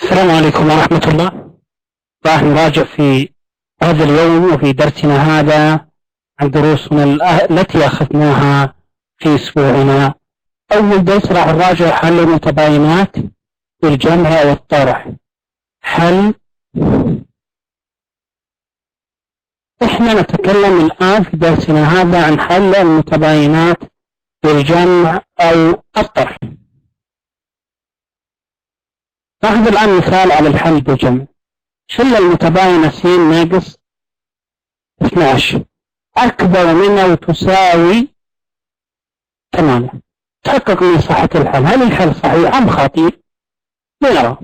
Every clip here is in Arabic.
السلام عليكم ورحمة الله. راح نراجع في هذا اليوم وفي درسنا هذا عن دروسنا التي أخذناها في أسبوعنا. أول درس راح نراجع حل المتباينات والجمع والطرح. حل. إحنا نتكلم الآن في درسنا هذا عن حل المتباينات والجمع أو الطرح. ناخذ الآن مثال على الحل بالجمع. شل المتباينة س ناقص 12 أكبر من أو تساوي 8. تحقق من صحة الحل. هل الحل صحيح أم خاطئ؟ لنرى.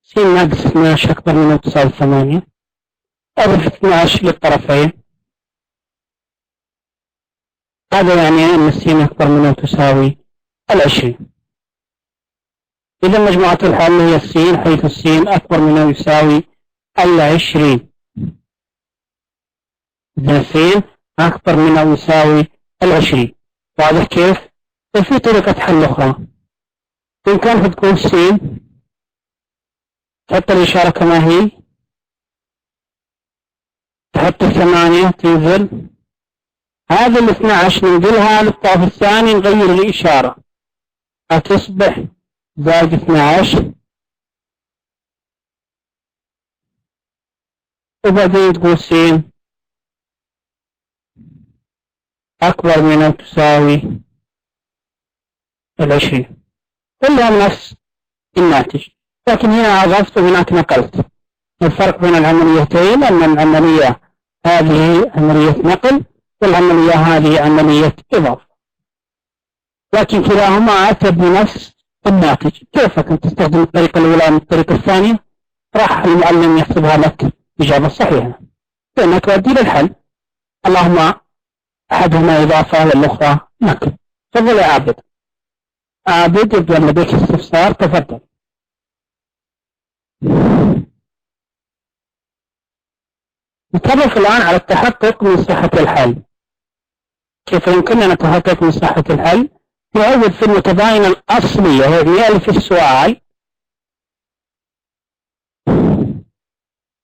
س ناقص 12 أكبر من أو تساوي 8. أضف 12 للطرفين. هذا يعني أن السين أكبر من أو تساوي 20. إذا مجموعة الحل هي السين، حيث السين أكبر من أو يساوي 20. إذا السين أكبر من أو يساوي 20. واضح كيف؟ وفي طريقة حل أخرى. بإمكانك تكون السين تحط الإشارة كما هي، تحط 8 تنزل، هذا 12 ننزلها للطرف الثاني، نغير الإشارة هتصبح زائد 12، وبعدين تقول س أكبر من أو تساوي 20. كلها نفس الناتج، لكن هنا أضفت وهناك نقلت. الفرق بين العمليتين أن العملية هذه عملية نقل والعملية هذه عملية إضافة، لكن كلاهما أتى بنفس الناتج. كيفك أن تستخدم الطريقة الأولى من الطريقة الثانية؟ راح المعلم يحسبها لك إجابة صحيحة لأنك تؤدي للحل، اللهم أحدهما إضافة والأخرى نقل. تفضل يا عابد. عابد يبدو أن لديك استفسار، تفضل. نتطرق الآن على التحقق من صحة الحل. كيف يمكننا نتحقق من صحة الحل؟ نعوض في المتباينة الأصلية وهي في السؤال.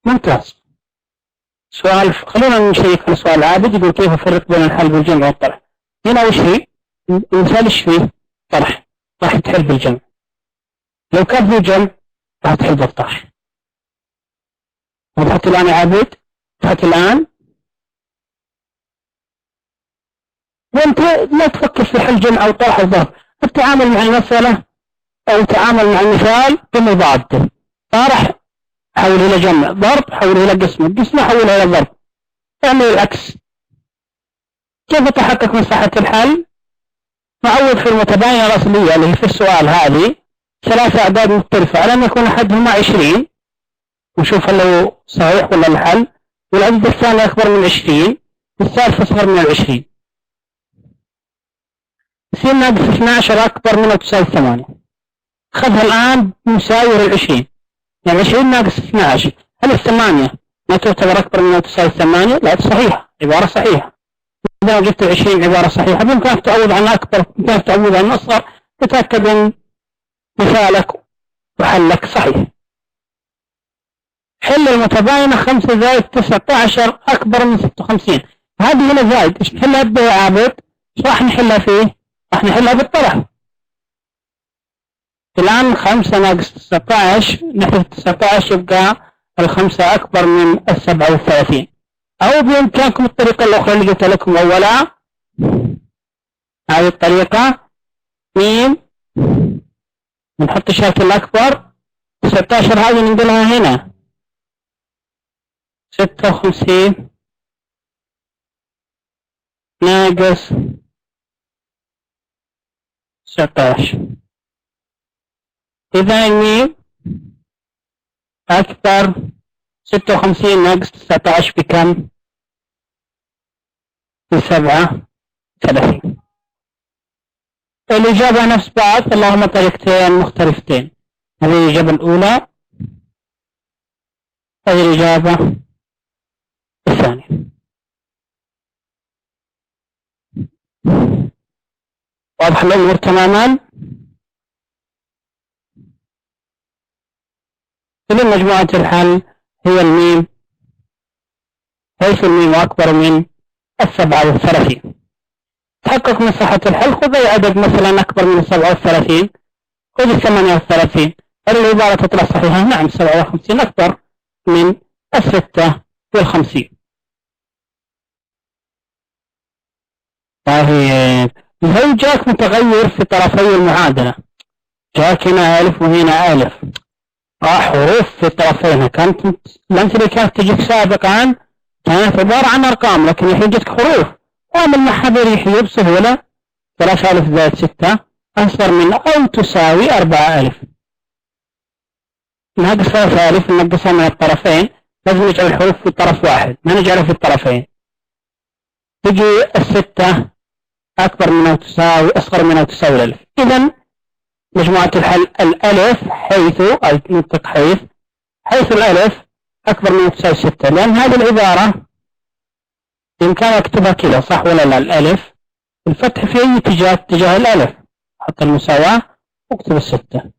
ممتاز. سؤال، خلونا نشيك على سؤال عابد يقول كيف أفرق بين الحل بالجمع والطرح. هنا وش هي؟ مثال ايش فيه؟ طرح. راح تحل بالجمع. لو كان في جمع راح تحل بالطرح. وضحت الآن يا عابد؟ وضحت الآن؟ وانت لا تفكر في حل جمع او طرح او ضرب، التعامل مع المسألة او التعامل مع المثال بمضاده. طرح حول الى جمع، ضرب حول الى قسم، القسم حول الى ضرب، اعمل العكس. كيف تحقق من صحة الحل؟ نعوض في المتباينة الأصلية اللي في السؤال هذه 3 أعداد مختلفة، على أن يكون أحدهما 20 ونشوف هل هو صحيح ولا الحل، والعدد الثاني أكبر من 20 والثالث أصغر من 20. س ناقص 12 أكبر من أو تساوي 8. خذها الآن مساوي 20. يعني 20 ناقص 12، هل 8 ما تعتبر أكبر من أو تساوي 8؟ لا، صحيحة، عبارة صحيحة. إذا وجدت 20 عبارة صحيحة بإمكانك تعوض عن أكبر، بإمكانك تعوض عن أصغر، تتأكد أن مثالك وحلك صحيح. حل المتباينة 5 زائد 19 أكبر من 56. هذه هنا زائد، إيش نحلها بها يا عابد؟ إيش راح نحلها فيه؟ راح نحلها بالطرح. الآن 5 ناقص 19 نحل 19 يبقى 5 أكبر من 37. أو بإمكانكم الطريقة الأخرى اللي قلت لكم أولا، هذه الطريقة مين؟ نحط الشرط الأكبر 19 هذه ننقلها هنا 56 ناقص 19. إذا مين أكبر؟ 56 ناقص 19 بكم؟ ب37. الإجابة نفس بعض، اللهم طريقتين مختلفتين. هذه الإجابة الأولى، هذه الإجابة الثانية. واضح الأمور تماما؟ إذا مجموعة الحل هي الميم، حيث الميم أكبر من 37. تحقق من صحة الحل. خذ أي عدد مثلا أكبر من 37، خذ 38. هل العبارة تطلع صحيحة؟ نعم، 57 أكبر من 56. طيب لو جاك متغير في طرفي المعادلة، جاك هنا ألف وهنا ألف، حروف في طرفينها، كانت الأمثلة اللي كانت تجيك سابقا كانت عبارة عن أرقام، لكن الحين جتك حروف، اعمل معها بريحية بسهولة. 3 ألف زائد 6 أصغر من أو تساوي 4 ألف. ناقص 3 ألف ننقصها من الطرفين، لازم نجعل الحروف في طرف واحد، ما نجعلها في الطرفين. تجي 6 أكبر من أو تساوي أصغر من أو تساوي الألف. إذا مجموعة الحل الألف حيث أو ننطق حيث الألف أكبر من أو تساوي 6، لأن هذه العبارة بإمكان أكتبها كذا، صح ولا لا؟ الألف الفتح في أي اتجاه؟ اتجاه الألف، حط المساواة واكتب 6.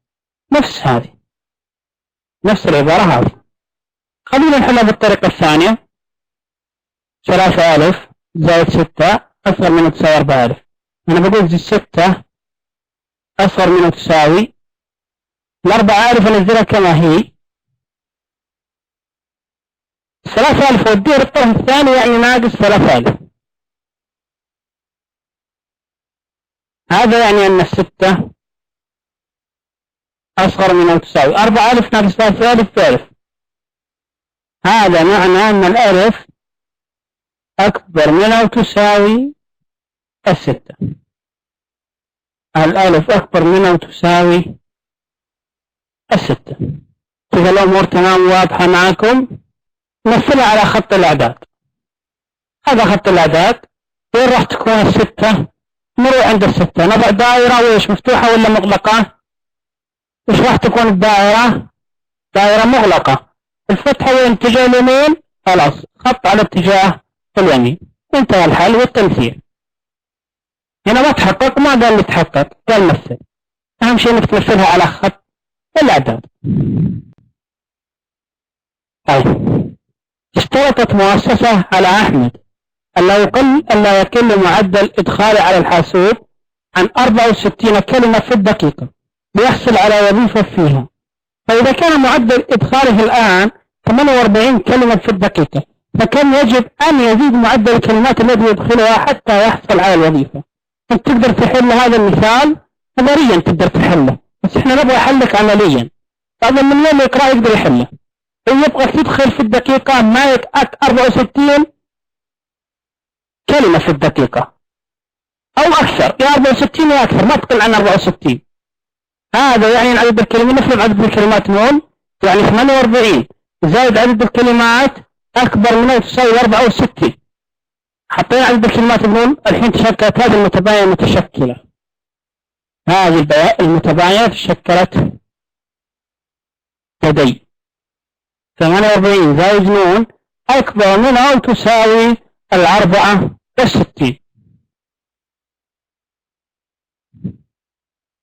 نفس هذه، نفس العبارة هذه. خلينا نحلها بالطريقة الثانية. 3 ألف زائد 6 أصغر من أو تساوي 4 ألف. أنا بقول 6 أصغر من أو تساوي 4 ألف، أنزلها كما هي. 3 ألف وديها للطرف الثاني يعني ناقص 3 ألف. هذا يعني أن 6 أصغر من أو تساوي 4 ألف ناقص 3 ألف بألف. هذا معنى أن الألف أكبر من أو تساوي 6. الألف أكبر من أو تساوي 6. كذا الأمور تمام واضحة معكم؟ نمثلها على خط الأعداد. هذا خط الأعداد، وين راح تكون 6؟ نروح عند 6 نضع دائرة، وإيش مفتوحة ولا مغلقة؟ إيش راح تكون الدائرة؟ دائرة مغلقة. الفتحة وين؟ اتجاه اليمين، خلاص خط على اتجاه اليمين، انتهى الحل والتمثيل. هنا ما تحقق، ما قال لي تحقق، قال مثل. أهم شيء إنك تمثلها على خط الأعداد. طيب، اشترطت مؤسسة على أحمد ألا يقل معدل إدخاله على الحاسوب عن 64 كلمة في الدقيقة ليحصل على وظيفة فيها. فإذا كان معدل إدخاله الآن 48 كلمة في الدقيقة، فكم يجب أن يزيد معدل الكلمات التي يدخلها حتى يحصل على الوظيفة؟ أنت تقدر تحل هذا المثال نظريا، تقدر تحله، بس إحنا نبغى حلك عمليا. طبعا من اللي يقرأ يقدر يحله. يبغى تدخل في الدقيقة ما 64 كلمة في الدقيقة أو أكثر، يا 64 يا أكثر، ما تقل عن 64. هذا يعني عدد الكلمات، نفرض عدد الكلمات نون، يعني 48 زائد عدد الكلمات أكبر من أو تساوي 64. حطينا عدد الكلمات بنون، الحين تشكلت هذه المتباينة متشكلة. هذه المتباينة تشكلت لدي 48 زائد نون أكبر من أو تساوي 64.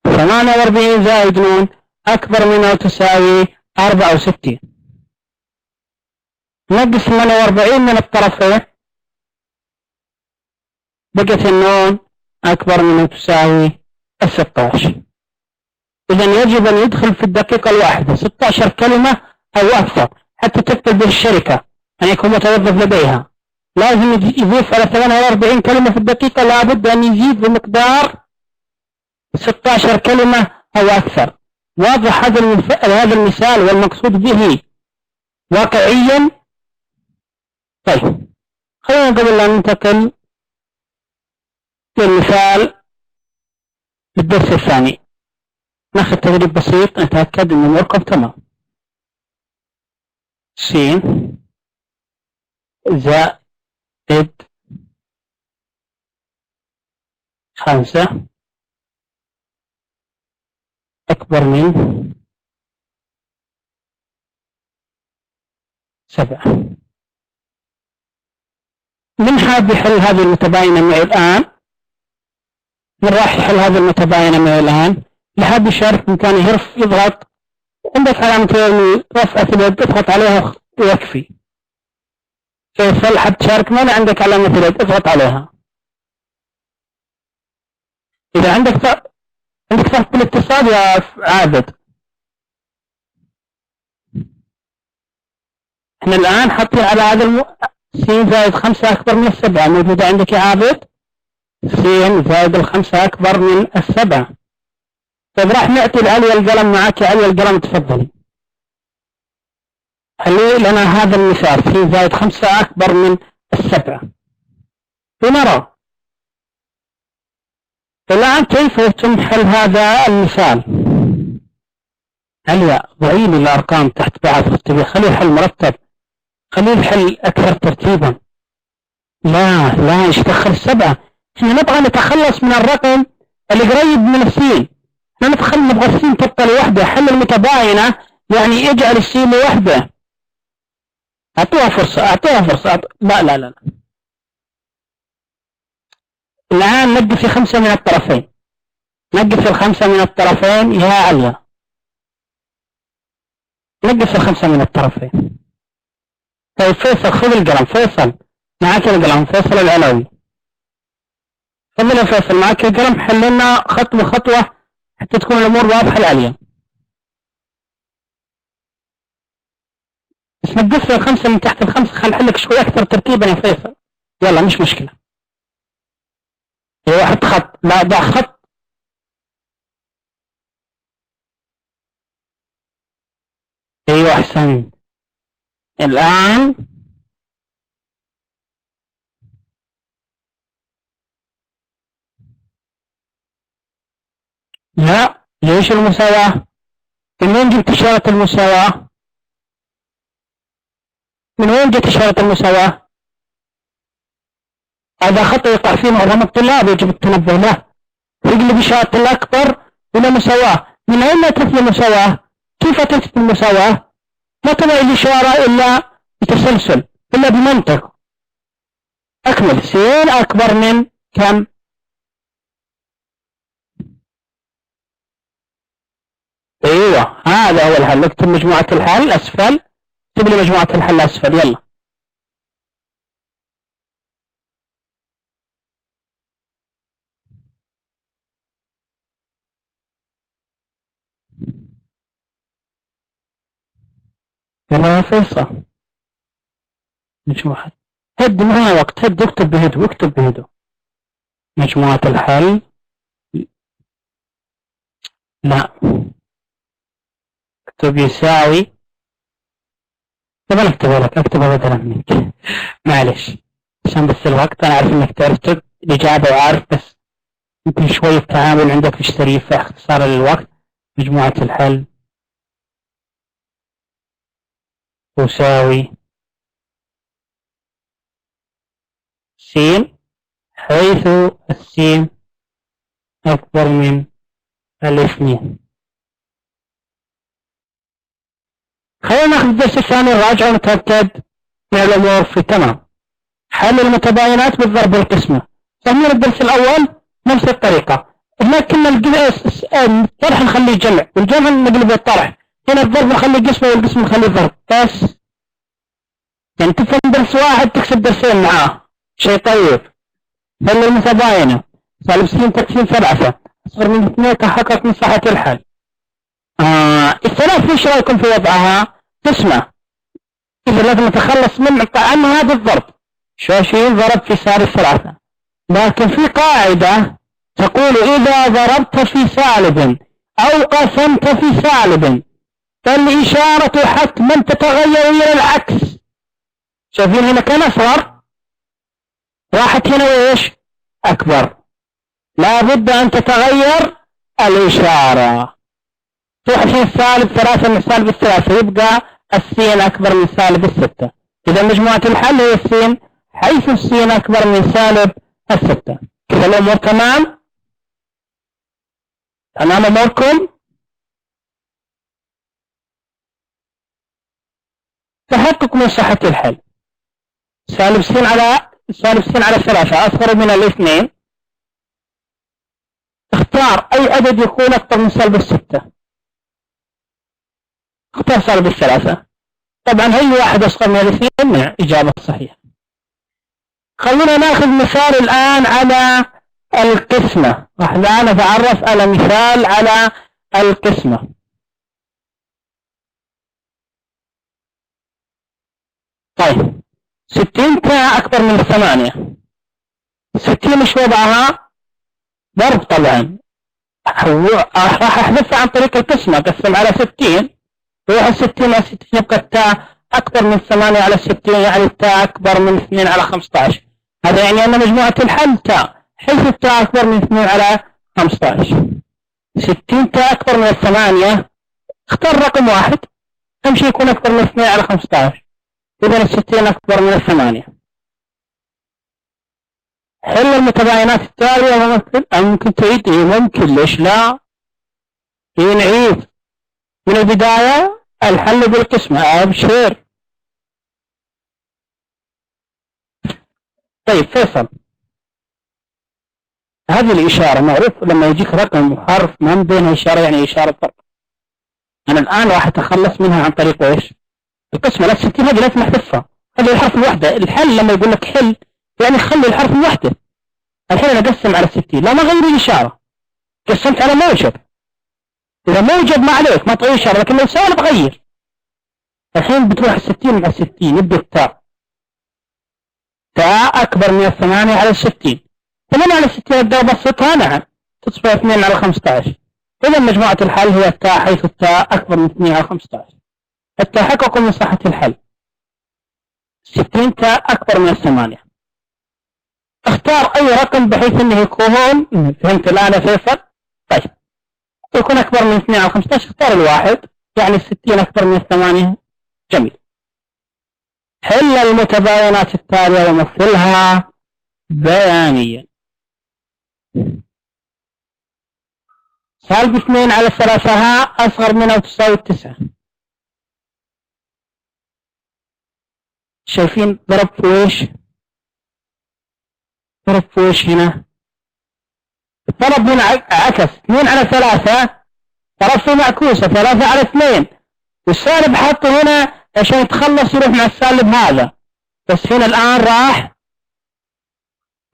48 زائد نون أكبر من أو تساوي 64. نقص 48 من الطرفين، بقت النون أكبر من أو تساوي 16. إذن يجب أن يدخل في الدقيقة الواحدة 16 كلمة أو أكثر حتى تكتب بالشركة أن يكون متوظف لديها. لازم يضيف على 48 كلمة في الدقيقة، لابد أن يزيد بمقدار 16 كلمة أو أكثر. واضح هذا المثال والمقصود به واقعيا؟ طيب، خلينا قبل أن ننتقل للمثال الدرس الثاني ناخذ تدريب بسيط نتأكد أن الأمور تمام. س زائد 5 أكبر من 7. من حاب يحل هذه المتباينة معي الآن؟ من راح يحل هذه المتباينة من الآن؟ لحد يشارك بإمكانه يضغط عندك علامة رفعة اليد، اضغط عليها ويكفي. فيصل حد تشارك معنا عندك علامة اليد، اضغط عليها. إذا عندك ضغط بالاتصال يا عابد. احنا الآن حاطين على هذا س زائد 5 أكبر من 7 موجودة عندك يا عابد. س زائد 5 أكبر من 7. طيب راح نعطي العليا القلم معك يا عليا القلم، تفضلي. حلي لنا هذا المثال س زائد 5 أكبر من 7 لنرى الآن كيف يتم حل هذا المثال. عليا ضعي لي الأرقام تحت بعض، خليه حل مرتب، خليه الحل أكثر ترتيبا. لا ايش دخل 7؟ احنا نبغى نتخلص من الرقم اللي قريب من السين. احنا نبغى السين تبقى لوحده. حل المتباينة يعني اجعل السين لوحده. اعطوها فرصة. لا. الآن نقف في 5 من الطرفين. نقف في 5 من الطرفين يا عليا. نقف في 5 من الطرفين. طيب فيصل خذ القلم. فيصل معك القلم. فيصل العلوي تفضل يا فيصل، معك القلم. حل لنا خطوة خطوة حتى تكون الأمور واضحة العليا. بس نقف في 5 من تحت 5. خل حلك شوي أكثر ترتيبا يا فيصل. يلا مش مشكلة. ايوه حط خط. لا ضع خط. ايوه احسن. الآن لا، ليش المساواة؟ من وين جبت إشارة المساواة؟ من وين جت إشارة المساواة؟ هذا خطأ يقع فيه معظم الطلاب، يجب التنبه له. يقلب إشارة الأكبر إلى مساواة. من أين أتت المساواة؟ كيف أتت المساواة؟ ما تضع الإشارة إلا بتسلسل، إلا بمنطق. أكمل. س أكبر من كم؟ أيوة هذا هو الحل. اكتب مجموعة الحل أسفل. اكتب لي مجموعة الحل أسفل. يلا يلا يا فيصل. مجموعة هد معها وقت. هد اكتب بهدوء. اكتب بهدوء. مجموعة الحل. لا اكتب يساوي. طب انا اكتبها لك. اكتبها بدلا منك. معلش عشان بس الوقت. انا عارف انك تعرف تكتب الاجابة وعارف، بس يمكن شوية التعامل عندك مش سريع فاختصار للوقت. مجموعة الحل تساوي س حيث السين أكبر من 2. خلينا ناخذ الدرس الثاني نراجع ونتأكد من الأمور في تمام. حل المتباينات بالضرب والقسمة. فهمنا الدرس الأول نفس الطريقة. هناك كنا الطرح نخليه جمع والجمع نقلبه الطرح. هنا الضرب نخليه قسمة والقسمة نخليه ضرب. بس يعني تفهم درس واحد تكسب درسين معاه. شيء طيب. حل المتباينة. سالب س تقسيم 3 أصغر من 2 تحقق من صحة الحل. الثلاث ايش رايكم في وضعها؟ قسمة. إذا لازم نتخلص من عنه هذا الضرب. شاشين ضرب في سالب 3. لكن في قاعدة تقول إذا ضربت في سالب أو قسمت في سالب فالإشارة حتما تتغير إلى العكس. شايفين هنا كان أصغر راحت هنا وإيش؟ أكبر. لا بد أن تتغير الإشارة. تروح في سالب 3 من سالب 3 يبقى السين أكبر من سالب 6. إذا مجموعة الحل هي السين حيث السين أكبر من سالب 6. كذا الأمور تمام؟ تمام أموركم؟ تحقق من صحة الحل. سالب س على 3 أصغر من 2 اختار أي عدد يكون أكثر من سالب 6. اختار سالب 3. طبعا أي واحد أصغر من الاثنين إجابة صحيحة. خلونا ناخذ مثال الآن على القسمة. راح الآن نتعرف على مثال على القسمة. طيب 60 أكبر من 8. 60 ايش وضعها؟ ضرب طبعا. راح احذفها عن طريق القسمة. قسم على 60 يروح 60 على 60 يبقى التاء أكبر من 8 على 60 يعني التاء أكبر من 2 على 15. هذا يعني أن مجموعة الحل تاء حيث التاء أكبر من 2 على 15. 60 تاء أكبر من 8. اختار رقم واحد أمشي يكون أكبر من 2 على 15. إذا 60 أكبر من 8. حل المتباينات التالية. ممكن تعيد؟ ممكن، ليش لا؟ نعيد من البداية. الحل بالقسمة. أبشر. طيب فيصل، هذه الإشارة معروف لما يجيك رقم وحرف ما بينها إشارة يعني إشارة فرق. أنا الآن راح أتخلص منها عن طريق إيش؟ القسمة. لا 60 هذه لازم نحذفها. خلي الحرف الوحدة. الحل لما يقول لك حل يعني خلي الحرف الوحدة. الحين أنا أقسم على 60 لا ما غير الإشارة. قسمت على موجب. إذا موجب ما عليك ما تغير إشارة، لكن لو سالب غير. الحين بتروح 60 مع 60 يبدأ التاء. تاء أكبر من 8 على 60. 8 على 60 أبدأ أبسطها. نعم تصبح 2 على 15. إذا مجموعة الحل هي التاء حيث التاء أكبر من 2 على 15. التحقق من صحة الحل. 60 تاء أكبر من 8. اختار أي رقم بحيث أنه يكون، فهمت الآن يا فيصل؟ طيب يكون أكبر من 2 على 15. اختار الواحد يعني 60 أكبر من 8. جميل. حل المتباينات التالية ومثلها بيانيا. سالب 2 على 3 أصغر من أو تساوي 9. شايفين ضرب في ويش؟ ضرب في ويش هنا؟ الضرب هنا عكس. 2 على 3 ضرب في معكوسة 3 على 2. والسالب حطه هنا عشان يتخلص يروح مع السالب هذا. بس هنا الآن راح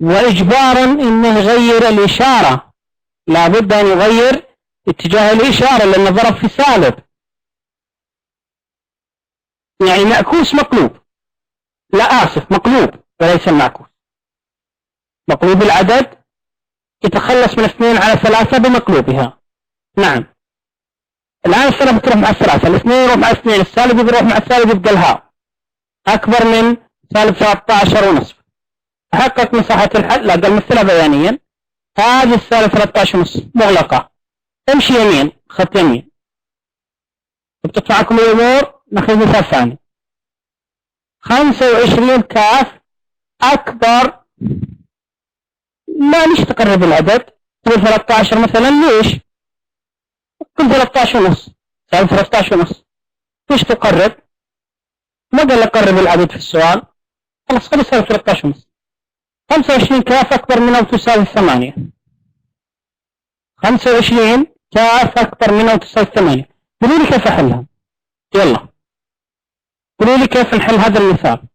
وإجبارا إنه يغير الإشارة. لابد أن يغير اتجاه الإشارة لأنه ضرب في سالب. يعني معكوس مقلوب. لا آسف مقلوب وليس معكوس. مقلوب العدد يتخلص من 2 على 3 بمقلوبها. نعم. الآن السالب بتروح مع الثلاثة. الاثنين يروح مع الاثنين. السالب يروح مع السالب يبقى الهاء أكبر من سالب 13 ونصف. تحقق من صحة الحل. لا قال مثلها بيانيا. هذه السالب 13 ونصف مغلقة. امشي يمين خط يمين. بتطلع معكم الأمور. ناخذ مثال ثاني. 25 كاف أكبر. لا ليش تقرب العدد؟ تقول 13 مثلا. ليش؟ قل 13 ونص. سالب 13 ونص. ليش تقرب؟ ما قال لك قرب العدد في السؤال. خلاص خلي سالب 13 ونص. 25 كاف أكبر من أو تساوي 8. 25 كاف أكبر من أو تساوي 8. قولوا لي كيف أحلها. يلا قولوا لي كيف نحل هذا المثال.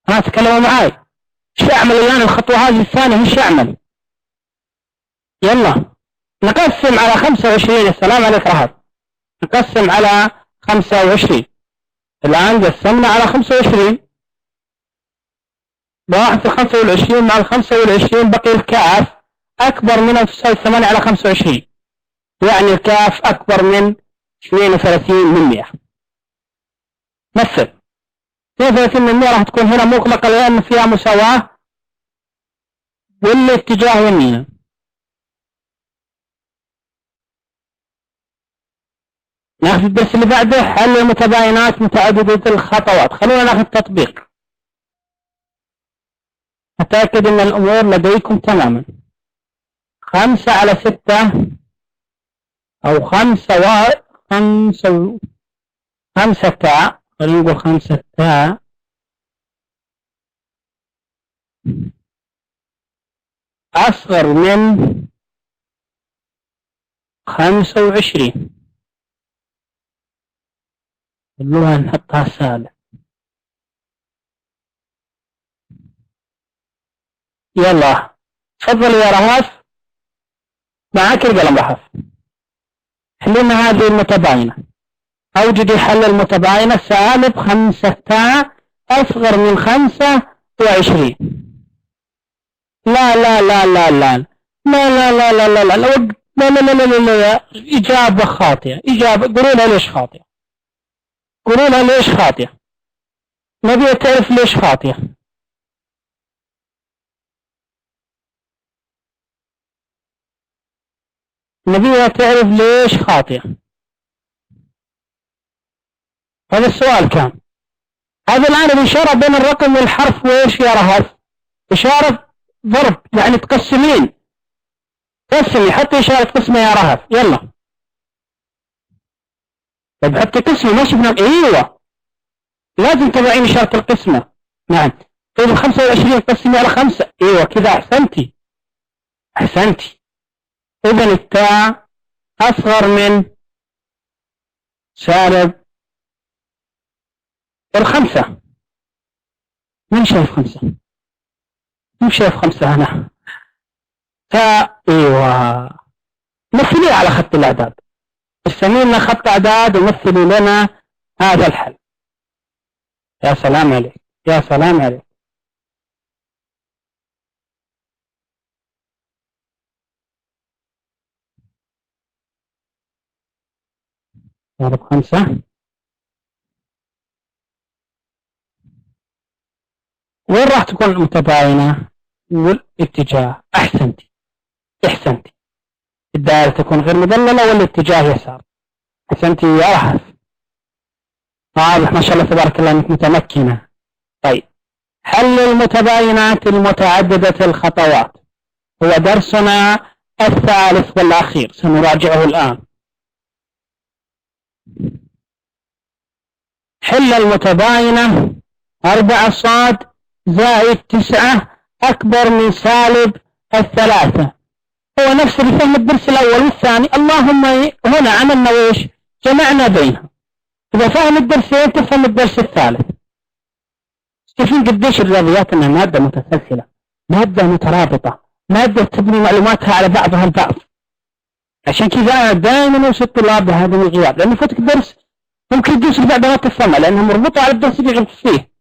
أنا تكلموا معاي. ايش أعمل الآن الخطوة هذه الثانية؟ ايش أعمل؟ يلا نقسم على 25. السلام عليك رهب. نقسم على 25. الآن قسمنا على 25. واحد في 25 مع 25 بقي الكاف أكبر من أو تساوي 8 على 25. يعني الكاف أكبر من 32%. مثل 32% راح تكون هنا مغلقة لأن فيها مساواة والاتجاه يمينا. ناخذ الدرس اللي بعده. حل المتباينات متعددة الخطوات. خلونا ناخذ تطبيق أتأكد أن الأمور لديكم تماما. 5 على 6 أو 5 تاء. خلينا نقول 5 تاء أصغر من 25. خلوها نحطها سالب. يلا تفضل يا رهف، معك القلم رهف. حلنا هذه المتباينة. أوجدي حل المتباينة سالب 5 أصغر من 25. لا لا لا لا لا لا لا لا لا لا لا لا لا لا لا لا لا. إجابة خاطئة. إجابة، قولوا لها ليش خاطئة. قولوا لها ليش خاطئة. نبي تعرف ليش خاطئة. نبي تعرف ليش خاطئة. هذا السؤال كان. هذا الآن الإشارة بين الرقم والحرف وإيش يا رهف؟ إشارة ضرب، يعني تقسمين. قسمي، حطي إشارة قسمة يا رهف. يلا طيب حطي قسمة، ما شفنا. ايوه لازم تضعين إشارة القسمة. نعم. طيب 25 قسمي على 5. ايوه كذا، احسنتي احسنتي. اذا التاء اصغر من سالب 5. من شايف 5؟ من شايف 5 هنا؟ تاء. ايوه مثلي على خط الاعداد. ارسمي لنا خط اعداد ومثلي لنا هذا الحل. يا سلام عليك، يا سلام عليك. سالب 5. وين راح تكون المتباينة والاتجاه؟ احسنتي احسنتي. الدائرة تكون غير مدللة والاتجاه يسار. احسنتي يا رهف. واضح ما شاء الله تبارك الله انك متمكنة. طيب حل المتباينات المتعددة الخطوات هو درسنا الثالث والأخير، سنراجعه الآن. حل المتباينة 4 صاد زائد 9 أكبر من سالب 3. هو نفس اللي فهم الدرس الأول والثاني، اللهم هنا عملنا وإيش؟ جمعنا بينها. إذا فهم الدرسين تفهم الدرس الثالث. شايفين قديش الرياضيات انها مادة متسلسلة، مادة مترابطة، مادة تبني معلوماتها على بعضها البعض. عشان كذا أنا دائما أوصي الطلاب بهذا الغياب، لأنه فاتك درس ممكن الدرس اللي بعده ما تفهمه لأنها مربوطة على الدرس اللي غلط فيه.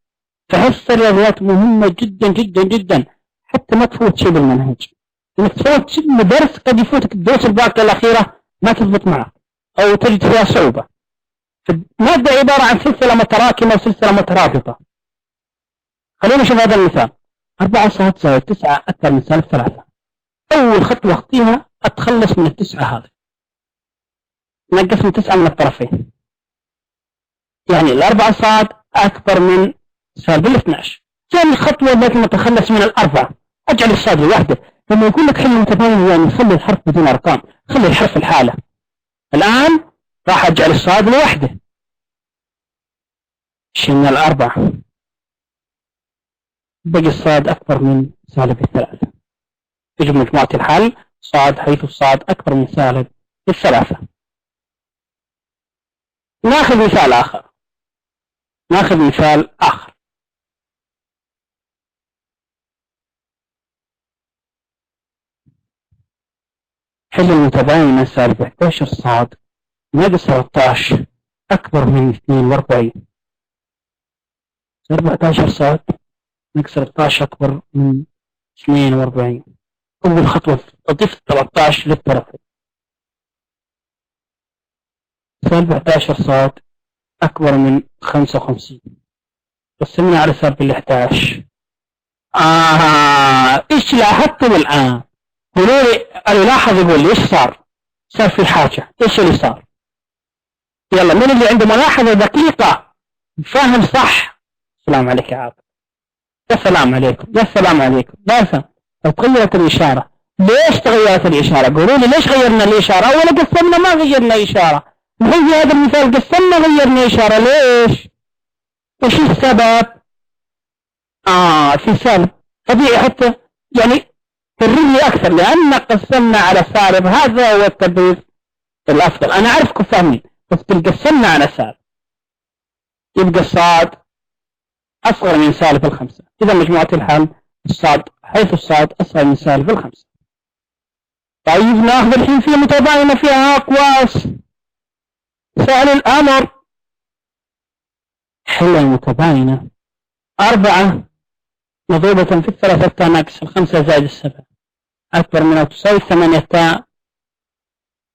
فحصة الرياضيات مهمة جدا جدا جدا، حتى ما تفوت شيء بالمنهج. إنك تفوت شيء من درس قد يفوتك الدروس الباقية الأخيرة ما تضبط معك أو تجد فيها صعوبة. فالمادة عبارة عن سلسلة متراكمة وسلسلة مترابطة. خلينا نشوف هذا المثال. 4 صاد زائد 9 أكثر من سالب 3. أول خطوة أخطيها أتخلص من 9 هذه. نقص من 9 من الطرفين. يعني 4 صاد أكبر من سالب 12. ثاني خطوة لازم أتخلص من 4. أجعل الصاد لوحده. لما يقول لك حل متباين يعني خلي الحرف بدون أرقام، خلي الحرف الحالة. الآن راح أجعل الصاد لوحده. شلنا 4. بقي الصاد أكبر من سالب 3. يجب مجموعة الحل صاد حيث الصاد أكبر من سالب 3. ناخذ مثال آخر. حل المتباينة سالب 11 صاد ناقص 13 أكبر من 42. 14 صاد ناقص 13 أكبر من 42. أول خطوة أضيف 13 للطرفين. سالب 11 صاد أكبر من 55. قسمنا على سالب 11. إيش لاحظتم الآن؟ قولوا لي، اللاحظ يقول لي إيش صار؟ صار في حاجة. إيش اللي صار؟ يلا من اللي عنده ملاحظة دقيقة فاهم صح؟ السلام عليك يا عابد. يا سلام عليكم يا سلام عليكم. لازم تغيرت الإشارة. ليش تغيرت الإشارة؟ قولوا لي ليش غيرنا الإشارة؟ أولا قسمنا ما غيرنا إشارة. نحن في هذا المثال قسمنا غيرنا إشارة. ليش؟ إيش السبب؟ في سالب طبيعي حتى يعني في لي أكثر لأن قسمنا على سالب، هذا هو التبرير الأفضل. أنا أعرفكم فاهمين، بس قسمنا على سالب يبقى الصاد أصغر من سالب الخمسة. إذا مجموعة الحل الصاد، حيث الصاد أصغر من سالب الخمسة. طيب ناخذ الحين في متباينة فيها أقواس، سهل الأمر. حل المتباينة 4 مضروبة في 3 تاء ناقص 5 زائد 7 أكبر من أو تساوي 8 تاء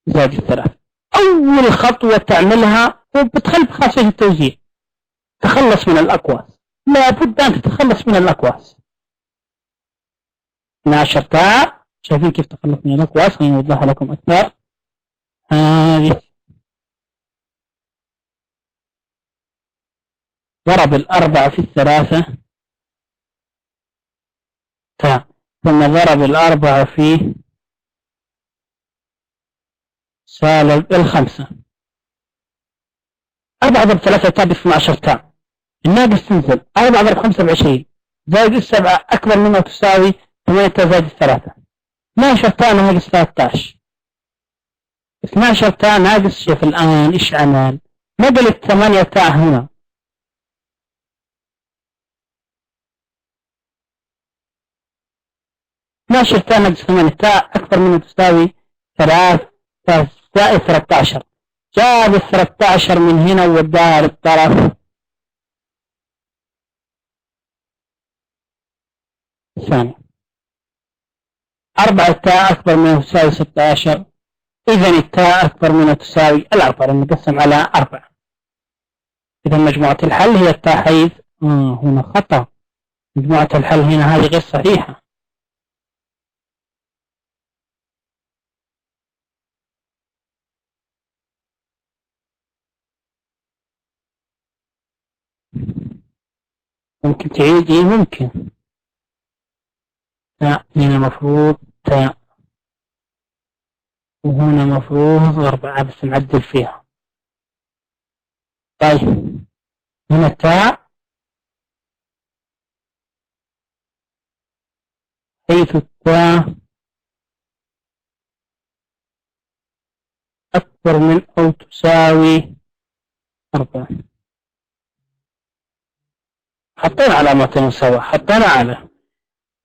زائد 3. أول خطوة تعملها وبتخلف خاصية التوزيع، تخلص من الأقواس. لابد أن تتخلص من الأقواس. 12 تاء، شايفين كيف تخلص من الأقواس؟ خليني أوضحها لكم أكثر. هذه ضرب 4 في 3 تاء، ثم ضرب 4 في سالب 5. 4 ضرب 3 تاء ب 12 تاء، الناقص تنزل. 4 ضرب 5 ب 20 زائد 7 أكبر مما تساوي 8 تاء زائد 3. 12 تاء ناقص 13. 12 تاء ناقص. شوف الآن إيش عمل؟ نقل 8 تاء هنا، ناشر تاء ناقص 8 تاء أكبر من تساوي 3 زائد 13. جاب 13 من هنا ووداها للطرف الثاني. 4 تاء أكبر من تساوي 16. إذا التاء أكبر من تساوي 4 لأنه نقسم على 4. إذا مجموعة الحل هي التاء حيث هنا خطأ. مجموعة الحل هنا هذه غير صحيحة. ممكن تعيدي؟ ممكن. لا، هنا مفروض تاء وهنا مفروض 4 بس نعدل فيها. طيب هنا تاء حيث التاء أكبر من أو تساوي 4. حطينا علامة المساواة، حطينا على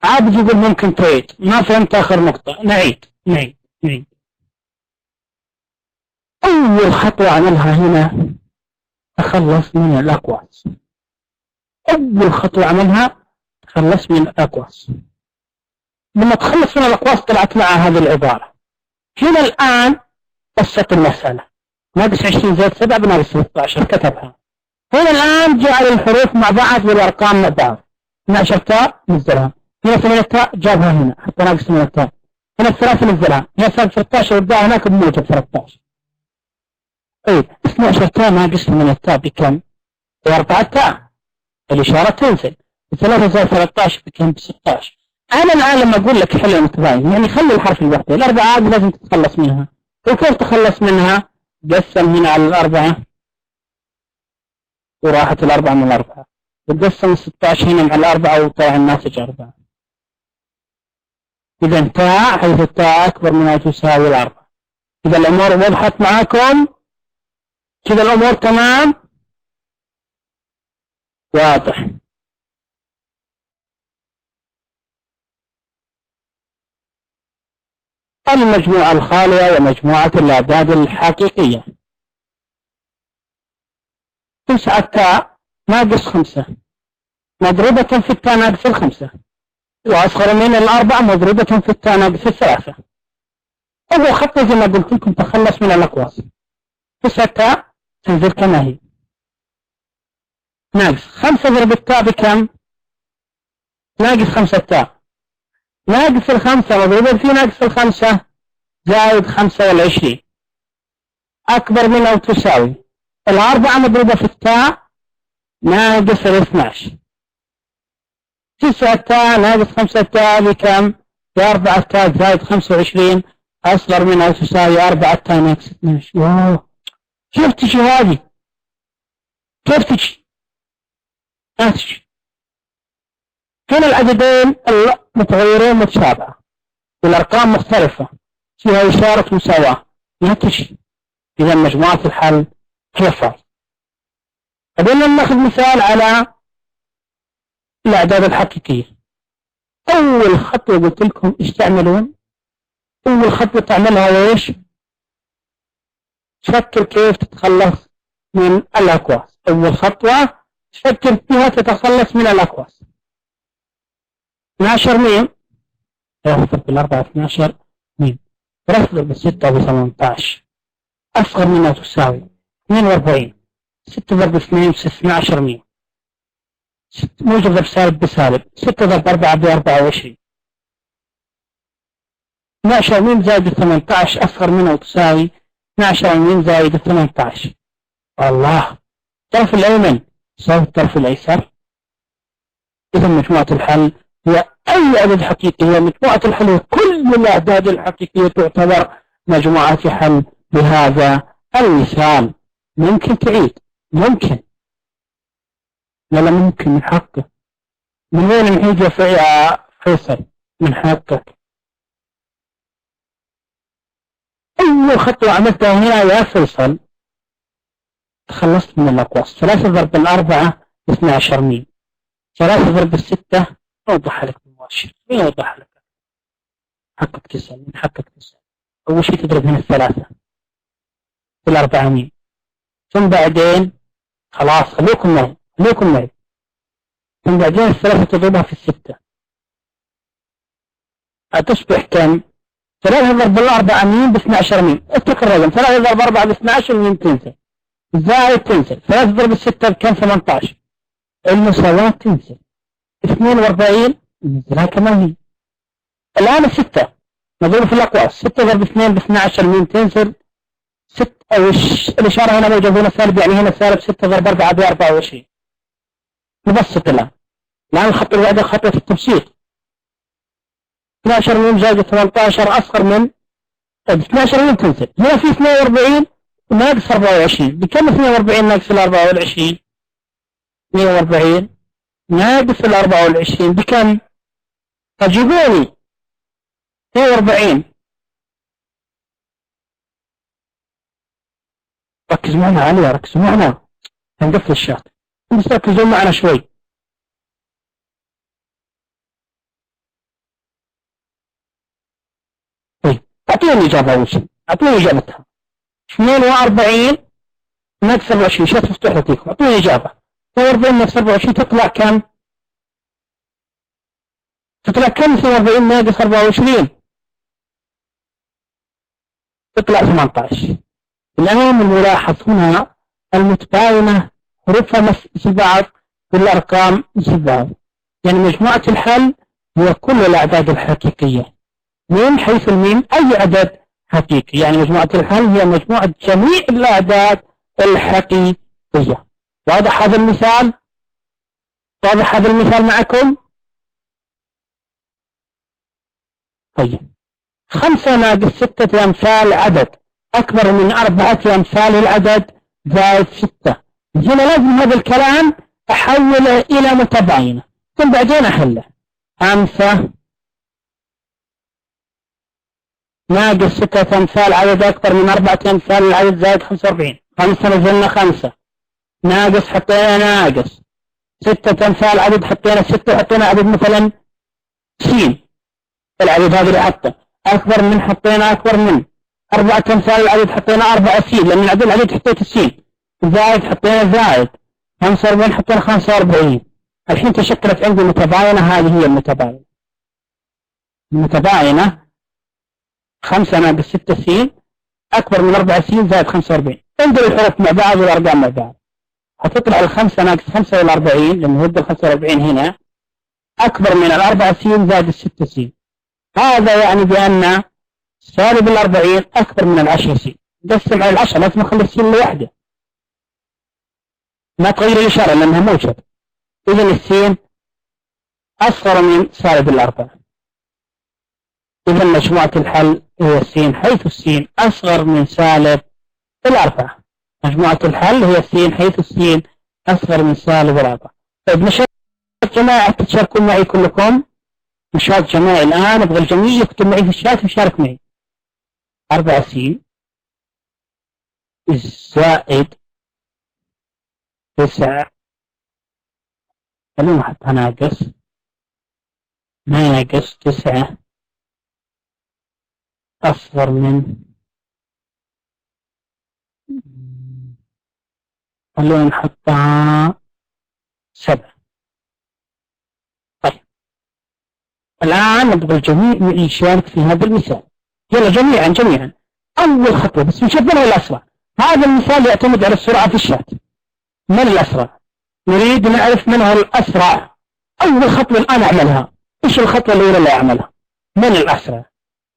عابد يقول ممكن تعيد. ما فهمت آخر نقطة. نعيد. أول خطوة عملها هنا تخلص من الأقواس. أول خطوة عملها تخلص من الأقواس. لما تخلص من الأقواس طلعت مع هذه العبارة. هنا الآن قصة المسألة ناقص 20 زائد 7 بناقص 16 كتبها. هنا الآن جعل الحروف مع بعض والأرقام مع بعض. 12 تاء نزلها. هنا 8 تاء جابها هنا حتى ناقص 8 تاء. هنا 3 نزلها. هنا صار 13 وداها هناك بموجب 13. طيب 12 تاء ناقص 8 تاء بكم؟ ب4 تاء. الإشارة تنزل. 3 زائد 13 بكم؟ ب16. أنا الآن لما أقول لك حل المتباين يعني خلي الحرف الوحدة. الأربعة عاد لازم تتخلص منها. وكيف تخلص منها؟ قسم هنا على 4 وراحت 4 من 4 وتقسم 16 هنا مع 4 وطلع الناتج 4. إذا تاء حيث التاء أكبر من أو تساوي 4. إذا الأمور وضحت معكم؟ كذا الأمور تمام؟ واضح. المجموعة الخالية ومجموعة الأعداد الحقيقية. 9 تاء ناقص 5 مضروبة في التاء ناقص 5 وأصغر من 4 مضروبة في التاء ناقص 3. أول خطوة زي ما قلت لكم تخلص من الأقواس. 9 تاء تنزل كما هي ناقص 5 ضرب التاء بكم؟ ناقص 5 تاء. ناقص 5 مضروبة في ناقص 5 زائد 25 أكبر من أو تساوي 4 مضروبة في التاء ناقص 12. 9 تاء ناقص 5 تاء بكم؟ ب4 تاء زائد 25 أصغر من أو تساوي 4 تاء ناقص 12. واو كيف تجي هذه؟ كيف تجي؟ هنا العددين المتغيرين متشابهة. والأرقام مختلفة فيها إشارة مساواة لا تشي، إذا مجموعة الحل هي فاي. قبلنا ناخذ مثال على الأعداد الحقيقية. أول خطوة قلت لكم إيش تعملون؟ أول خطوة تعملها إيش؟ تفكر كيف تتخلص من الأقواس. أول خطوة تفكر فيها تتخلص من الأقواس. 12 ميم يضرب بالأربعة 12 ميم، تضرب بالستة ب18 أصغر منها تساوي 42. 6 ضرب 2 12 ميم، موجب ضرب سالب بسالب، 6 ضرب 4 ب24. 12 ميم زائد 18 أصغر منها وتساوي 12 ميم زائد 18. الله، الطرف الأيمن يساوي الطرف الأيسر. إذا مجموعة الحل هي أي عدد حقيقي، هي مجموعة الحل وكل الأعداد الحقيقية تعتبر مجموعة حل بهذا المثال. ممكن تعيد؟ ممكن. لا ممكن، من حقك. من وين نعيد يا فيصل؟ من حقك. أول خطوة عملتها هنا يا فيصل تخلصت من الأقواس. 3 ضرب 4 12 ميم، 3 ضرب 6 أوضح لك بالمؤشر. مين أوضح لك؟ حقك تسأل، من حقك تسأل. أول شيء تضرب هنا 3 في 4 ميم، ثم بعدين خلاص خليكم معي ثم بعدين 3 تضربها في 6 هتصبح كم؟ 3 ضرب 4 ميم ب 12 ميم. اترك الرقم. 3 ضرب 4 ب 12 ميم تنزل، زائد تنزل. 3 ضرب 6 بكم؟ 18. المساواة تنزل. 42 ننزلها كما هي. الآن 6 نضرب في الأقواس. 6 ضرب 2 ب 12 ميم تنزل 6. الإشارة هنا موجودة هنا سالب، يعني هنا سالب 6 ضرب 4 ب 24. نبسط الآن الخطوة اللي بعدها خطوة التبسيط. 12 ميم زائد 18 أصغر من 12 ميم تنزل. هنا في 42 ناقص 24. بكم 42 ناقص 24؟ 140 ناقص 24 بكم؟ فجيبوني 42. ركزوا معنا عليها، ركزوا معنا، هنقفل الشات بس ركزوا معنا شوي. طيب أعطوني الإجابة أول شيء، أعطوني إجابتها. 42 ناقص 24 شات مفتوح لديكم، أعطوني إجابة. 42 ناقص 24 تطلع كم؟ تطلع كم 42 ناقص 24؟ تطلع 18. الآن الملاحظ هنا المتباينة حروفها مثل بعض والأرقام مثل بعض، يعني مجموعة الحل هي كل الأعداد الحقيقية من حيث الميم أي عدد حقيقي، يعني مجموعة الحل هي مجموعة جميع الأعداد الحقيقية. واضح هذا المثال؟ واضح هذا المثال معكم؟ طيب 5 ناقص 6 أمثال عدد أكبر من 4 أمثال العدد زائد 6. هنا لازم هذا الكلام أحوله إلى متباينة ثم بعدين أحله. 5 ناقص 6 أمثال عدد أكبر من 4 أمثال العدد زائد 45. 5 نزلنا 5 ناقص حطينا ناقص 6 أمثال عدد حطينا 6 وحطينا عدد مثلا س. العدد هذا اللي حطه أكبر من حطينا أكبر من 4 أمثال العدد حطينا 4 س، لأن العدد حطيت السين. زائد حطينا زائد 45 حطينا 45. الحين تشكلت عندي متباينة، هذه هي المتباينة. المتباينة 5 ناقص 6 س أكبر من 4 س زائد 45. انظر الحروف مع بعض والأرقام مع بعض، هتطلع 5 ناقص 45 لأنه هو 45 هنا أكبر من 4 س زائد 6 س. هذا يعني بأن سالب 40 أكبر من 10 س. قسم على 10 لازم نخلي السين لوحده، ما تغير الإشارة لأنها موجب. إذن السين أصغر من سالب 4. إذن مجموعة الحل هي السين حيث السين أصغر من سالب 4. مجموعة الحل هي السين حيث السين أصغر من سالب 4. طيب نشرت جماعة تشاركون معي كلكم. نشاط جماعي الآن، أبغى الجميع يكتب معي في الشات ويشارك معي. 4C زائد 9، خلونا نحطها ناقص 9 أصغر من، خلونا نحطها 7. طيب الآن نبغى الجميع يشارك في هذا المثال. يلا جميعا أول خطوة بس نشوف من هو الأسرع. هذا المثال يعتمد على السرعة في الشات. من الأسرع؟ نريد نعرف من هو الأسرع. أول خطوة الآن أعملها. إيش الخطوة الأولى اللي أعملها؟ من الأسرع؟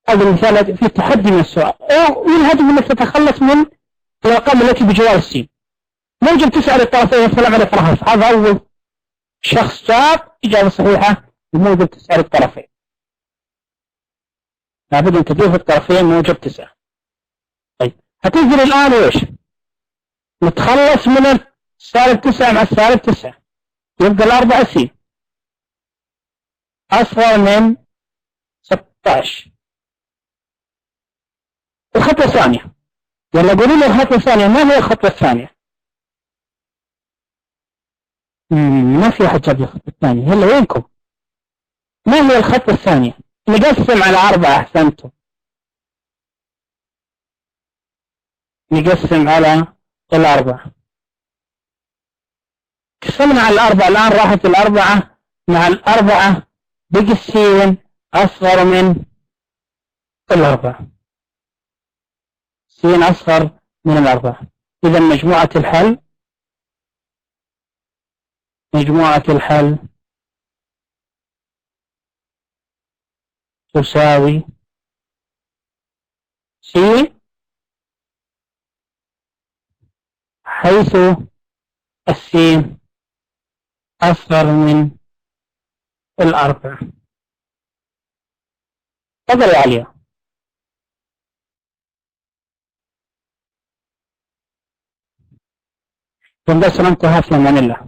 هذا المثال فيه تحدي من السرعة، والهدف أنك تتخلص من الأرقام التي بجوار السين. موجب 9 للطرفين يفعل عملية رهف. هذا أول شخص جاب إجابة صحيحة بموجب 9 للطرفين. لابد أن تضيف الطرفين موجب 9. طيب هتنزل الآن وإيش؟ نتخلص من -9 مع -9، يبقى 4C أصغر من 16. الخطوة الثانية، يلا قولوا لي الخطوة الثانية. ما هي الخطوة الثانية؟ ما في أحد جاب لي الخطوة الثانية. يلا وينكم؟ ما هي الخطوة الثانية؟ نقسم على 4. أحسنتم، نقسم على 4. قسمنا على 4، الآن راحت 4 مع 4، بقي السين أصغر من 4. سين أصغر من 4. إذا مجموعة الحل تساوي C، حيث السين أصغر من 4. تفضل يا عليا. بس انتهى في أمان الله.